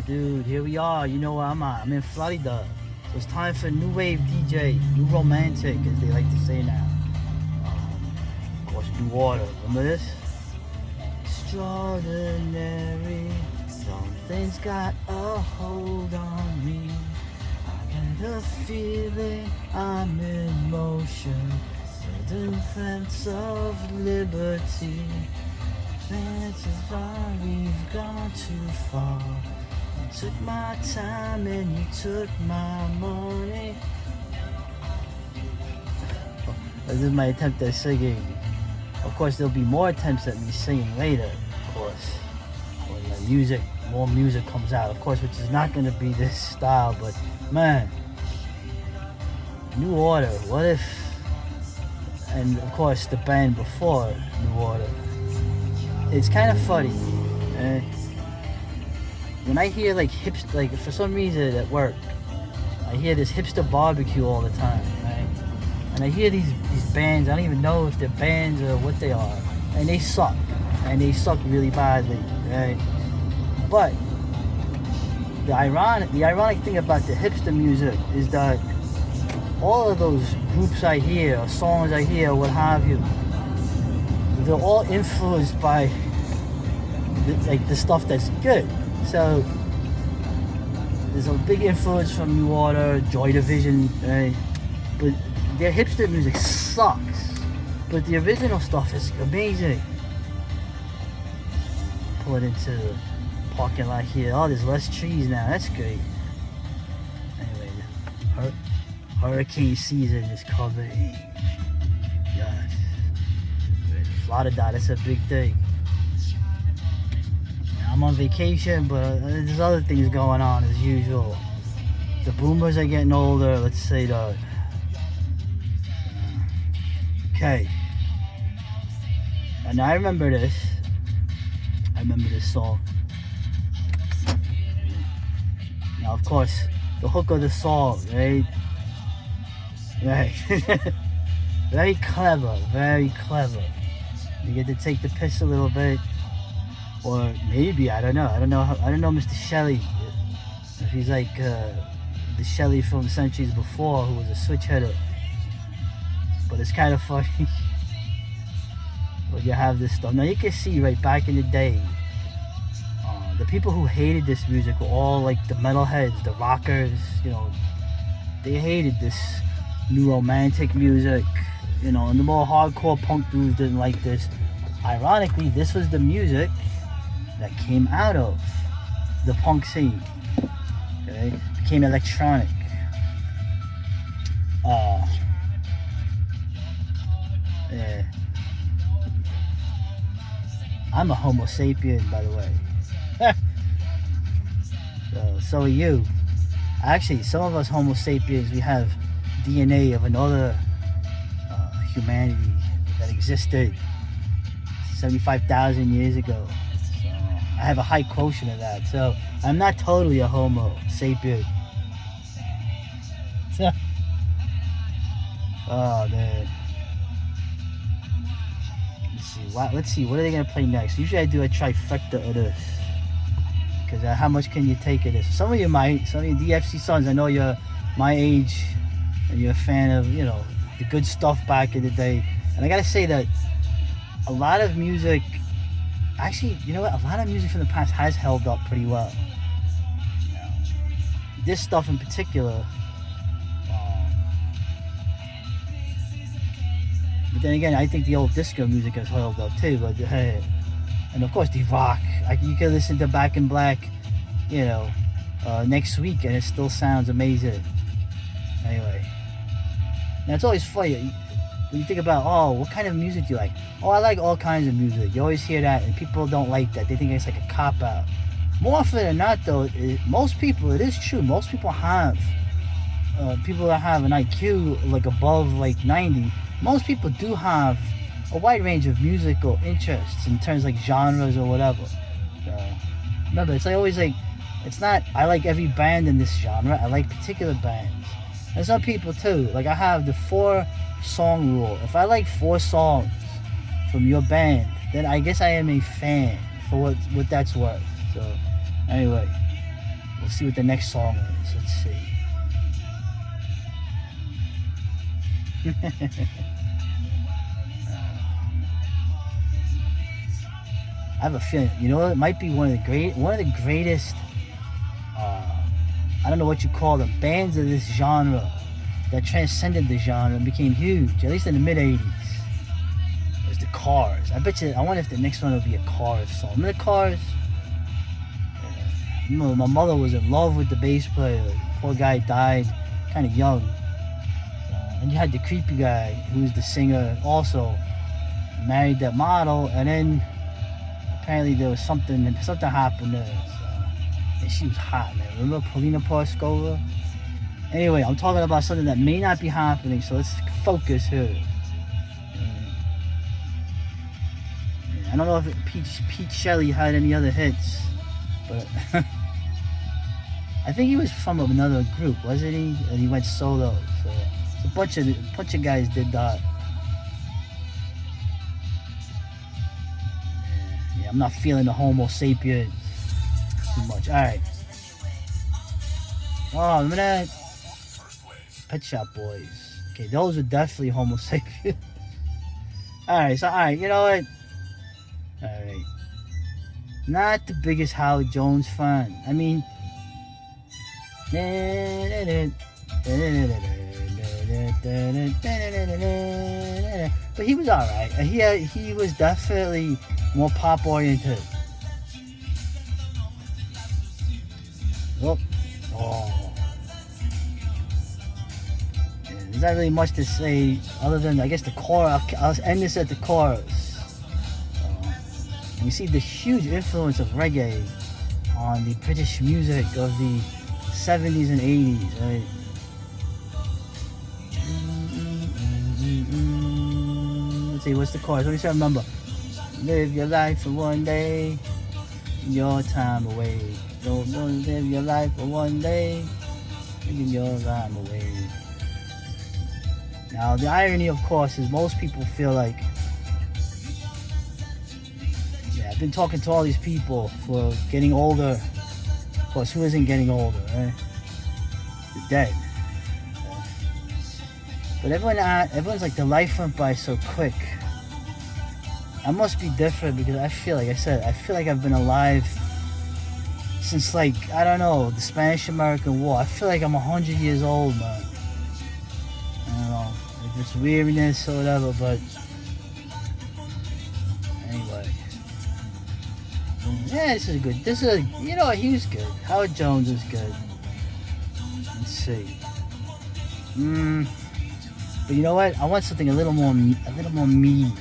Dude, here we are. You know where I'm at. I'm in Florida. So it's time for new wave DJ, new romantic, as they like to say now. Of course, New Order. Remember this? Extraordinary. Something's got a hold on me. I get a feeling I'm in motion. Sudden sense of liberty. Chances are we've gone too far. You took my time and you took my money. This is my attempt at singing. Of course, there'll be more attempts at me singing later, of course, when the more music comes out, of course, which is not going to be this style, but man, New Order, what if, and of course, the band before New Order, it's kind of funny, when I hear like for some reason at work, I hear this hipster barbecue all the time, right? And I hear these bands, I don't even know if they're bands or what they are, and they suck really badly, right? But the ironic thing about the hipster music is that all of those groups I hear, or songs I hear, or what have you, they're all influenced by the stuff that's good. So there's a big influence from New Order, Joy Division, right? But their hipster music sucks. But the original stuff is amazing. Pull it into the parking lot here. Oh, there's less trees now. That's great. Anyway, hurricane season is coming. Yes. Florida, that's a big thing. I'm on vacation, but there's other things going on as usual. The boomers are getting older, let's say that. Okay. And I remember this song. Now, of course, the hook of the song, right? Right. Very clever, very clever. You get to take the piss a little bit. Or maybe, I don't know Mr. Shelley. If he's like the Shelley from centuries before, who was a switch hitter. But it's kind of funny when you have this stuff. Now you can see right back in the day, the people who hated this music were all like the metalheads, the rockers, they hated this new romantic music, and the more hardcore punk dudes didn't like this. Ironically, this was the music that came out of the punk scene. Okay, became electronic. Yeah. I'm a Homo sapien, by the way. So are you. Actually, some of us Homo sapiens, we have DNA of another humanity that existed 75,000 years ago. So I have a high quotient of that. So I'm not totally a Homo sapien. Oh man. Let's see. What are they gonna play next? Usually I do a trifecta of this. Because how much can you take of this? Some of you might. Some of you DFC sons, I know you're my age and you're a fan of, the good stuff back in the day. And I gotta say that a lot of music, actually, you know what? A lot of music from the past has held up pretty well. This stuff in particular. But then again, I think the old disco music has held up too. But hey, and of course the rock. You can listen to Back in Black, next week, and it still sounds amazing. Anyway, now it's always funny when you think about, what kind of music do you like? Oh, I like all kinds of music. You always hear that, and people don't like that. They think it's like a cop out. More often than not, though, most people, it is true. Most people have people that have an IQ like above like 90. Most people do have a wide range of musical interests in terms like genres or whatever. So, remember, it's it's not I like every band in this genre. I like particular bands. And some people too. Like I have the 4-song rule. If I like 4 songs from your band, then I guess I am a fan for what that's worth. So anyway, We'll see what the next song is. Let's see. I have a feeling, you know, it might be one of the greatest. I don't know what you call them, bands of this genre that transcended the genre and became huge, at least in the mid '80s. It was the Cars. I bet you. I wonder if the next one will be a Cars song. Remember the Cars? You know, my mother was in love with the bass player. Poor guy died kind of young. And you had the creepy guy who was the singer also. Married that model, and then apparently there was something happened there. So, and she was hot, man. Remember Polina Parskova? Anyway, I'm talking about something that may not be happening, so let's focus here. I don't know if Pete Shelley had any other hits, but I think he was from another group, wasn't he? And he went solo. So a bunch of guys did that. Yeah, I'm not feeling the Homo sapiens too much. All right. Oh, remember that? Pet Shop Boys. Okay, those are definitely Homo sapiens. Alright, you know what? Alright. Not the biggest Howard Jones fan. I mean, but he was alright. He was definitely more pop oriented. Oh. There's not really much to say other than, I guess, the chorus. I'll end this at the chorus. You see the huge influence of reggae on the British music of the 70s and 80s, right? Let's see, what's the chorus? Let me see, I remember. Live your life for one day, your time away. Don't live your life for one day, taking your time away. Now, the irony, of course, is most people feel like, yeah, I've been talking to all these people for getting older. Of course, who isn't getting older, right? They're dead. But everyone's like, the life went by so quick. I must be different because I feel like I've been alive since, like, I don't know, the Spanish-American War. I feel like I'm 100 years old, man. I don't know if it's weirdness or whatever, but anyway. Yeah, you know, he was good. Howard Jones was good. Let's see. But you know what? I want something a little more meaty.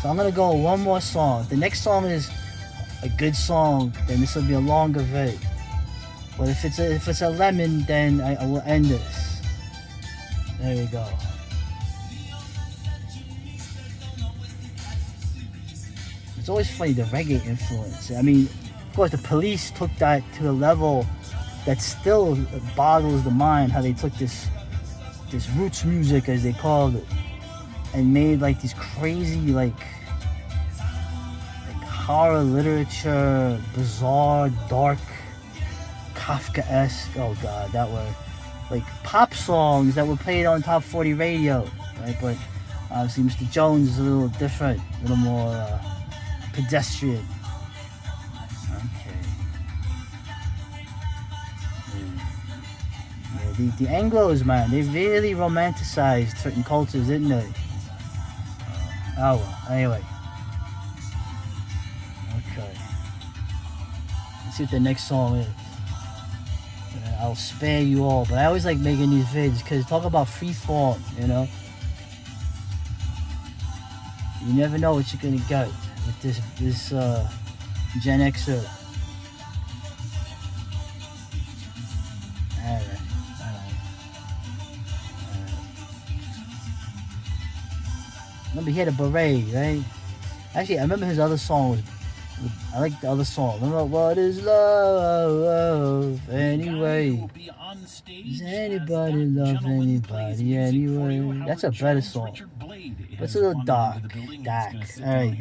So I'm gonna go one more song. If the next song is a good song, then this will be a longer vid. But if it's a lemon, then I will end this. There we go. It's always funny, the reggae influence. I mean, of course, the Police took that to a level that still boggles the mind. How they took this roots music, as they called it, and made like these crazy like horror literature, bizarre, dark, Kafka-esque. Oh god, that were like pop songs that were played on top 40 radio, right? But obviously, Mr. Jones is a little different, a little more pedestrian. Okay. Yeah, the Anglos, man, they really romanticized certain cultures, didn't they? Oh well, anyway. Okay. Let's see what the next song is. I'll spare you all, but I always like making these vids because talk about freeform, you know? You never know what you're gonna get with this Gen Xer. Alright. Remember, he had a beret, right? Actually, I remember his other song was, I like the other song. Remember, what is love anyway? Does anybody love anybody anyway? That's a better song. It's a little dark. Alright.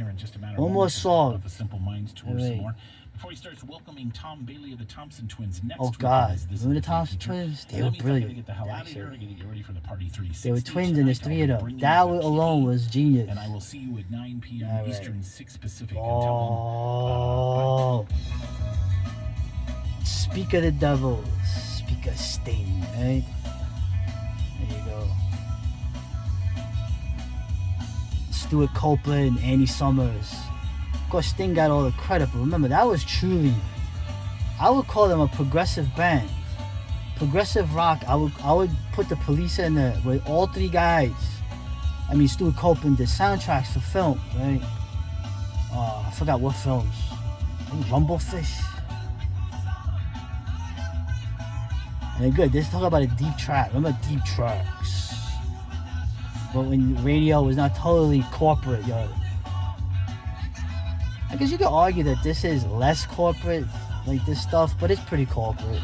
One more song. Alright. Before he starts welcoming Tom Bailey of the Thompson Twins next. Oh God, remember the Thompson Twins? They were brilliant. Get the hell out of here. I gotta get ready for the Party 360. They were twins and there's 3 of them. That alone was genius. And I will see you at 9 p.m. Eastern, 6 Pacific. Oh. Speak of the devil, speak of Sting, right? There you go. Stuart Copeland, Andy Summers. Of course, Sting got all the credit, but remember, that was truly, I would call them a progressive band. Progressive rock. I would put the Police in there with all 3 guys. I mean, Stuart Copeland did soundtracks for films, right? I forgot what films. Rumblefish. And good. Let's talk about a deep track. Remember deep tracks? But when radio was not totally corporate, yo. I guess you could argue that this is less corporate, like this stuff, but it's pretty corporate.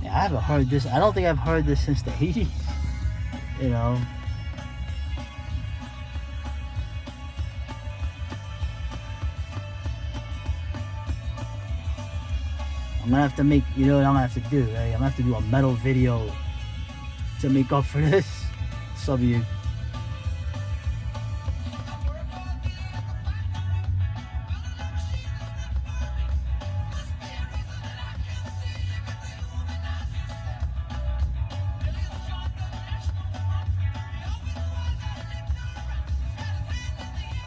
Yeah, I haven't heard this. I don't think I've heard this since the 80s. You know. I'm gonna have to make, you know what I'm gonna have to do, right? I'm gonna have to do a metal video to make up for this. Some of you.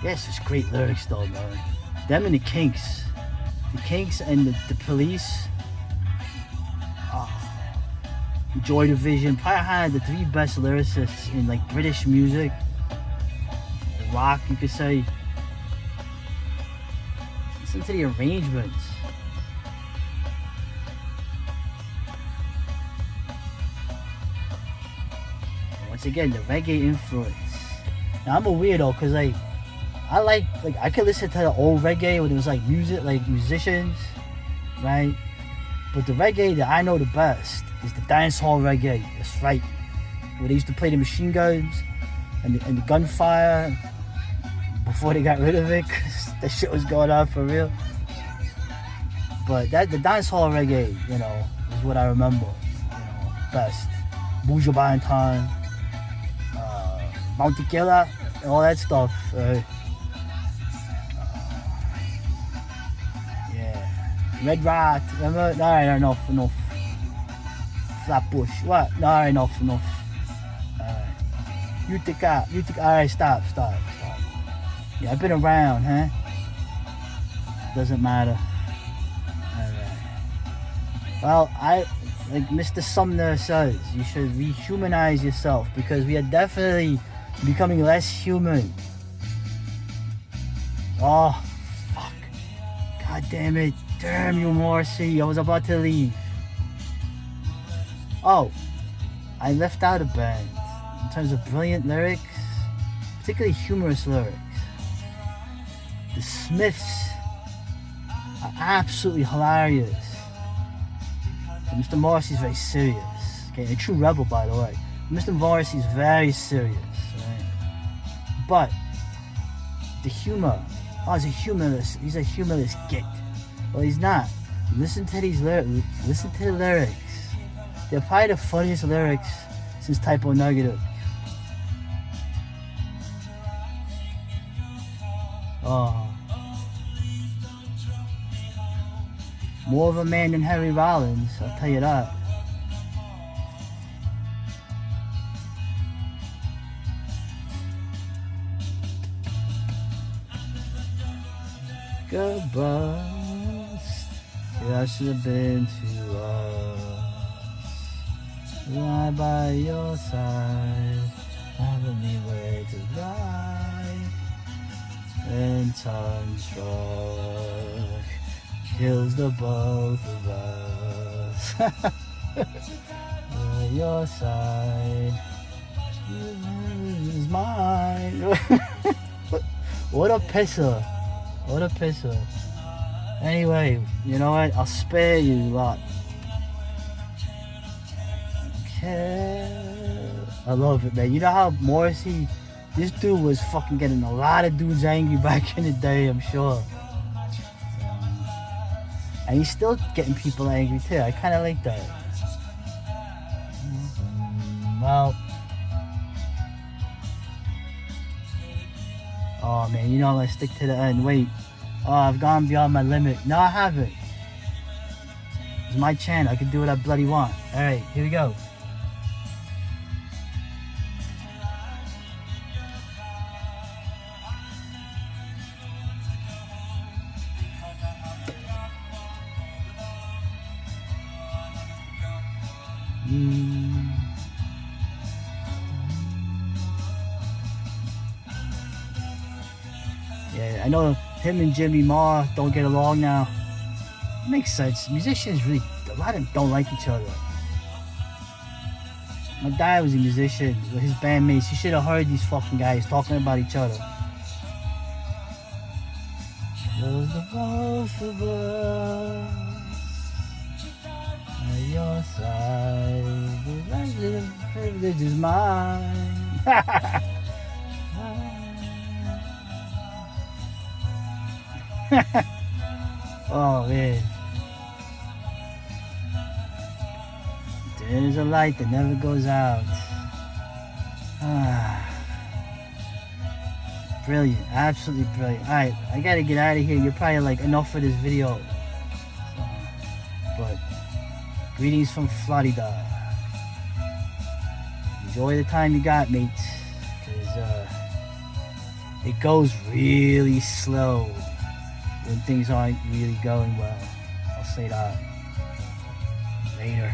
Yes, it's great lyrics though, man. Them and the Kinks. The Kinks and the Police. Joy Division probably had the 3 best lyricists in like British music, rock, you could say. Listen to the arrangements. Once again, the reggae influence. Now I'm a weirdo because I could listen to the old reggae when it was like music, like musicians, right? But the reggae that I know the best is the dancehall reggae. That's right. Where they used to play the machine guns and the gunfire before they got rid of it, because that shit was going on for real. But the dancehall reggae, you know, is what I remember, you know, best. Buju Banton, Bounty Killer, and all that stuff. Red Rat, remember? Alright, enough. Flatbush, what? Alright, enough. Alright. Utica, alright, stop. Yeah, I've been around, huh? Doesn't matter. Alright. Well, like Mr. Sumner says, you should rehumanize yourself because we are definitely becoming less human. Oh, fuck. God damn it. Damn you, Morrissey. I was about to leave. Oh, I left out a band in terms of brilliant lyrics, particularly humorous lyrics. The Smiths are absolutely hilarious. And Mr. Morrissey's very serious. Okay, a true rebel, by the way. Mr. Morrissey's very serious, right? But the humor, he's a humorless git. Well, he's not. Listen to these lyrics. Listen to the lyrics. They're probably the funniest lyrics since Type O Negative. Oh. More of a man than Henry Rollins, I'll tell you that. Goodbye. I should have been to us. Lie by your side, having me way to die. And time struck kills the both of us. By your side, is mine. What a pisser! What a pisser! Anyway, you know what? I'll spare you lot. Okay. I love it, man. You know how Morrissey, this dude was fucking getting a lot of dudes angry back in the day, I'm sure. And he's still getting people angry too. I kind of like that. Well, oh man, you know, let's stick to the end. Wait, oh, I've gone beyond my limit. No, I haven't. It's my channel. I can do what I bloody want. All right, here we go. Yeah, I know him and Jimmy Marr don't get along now. Makes sense. Musicians really, a lot of them don't like each other. My dad was a musician with his bandmates. He should have heard these fucking guys talking about each other. Cause the both of us at your side, the rest of the privilege is mine. Oh man. There's a light that never goes out. Brilliant, absolutely brilliant. Alright, I gotta get out of here. You're probably like, enough for this video. But greetings from Florida. Enjoy the time you got, mates. Cause it goes really slow when things aren't really going well. I'll say that. Later.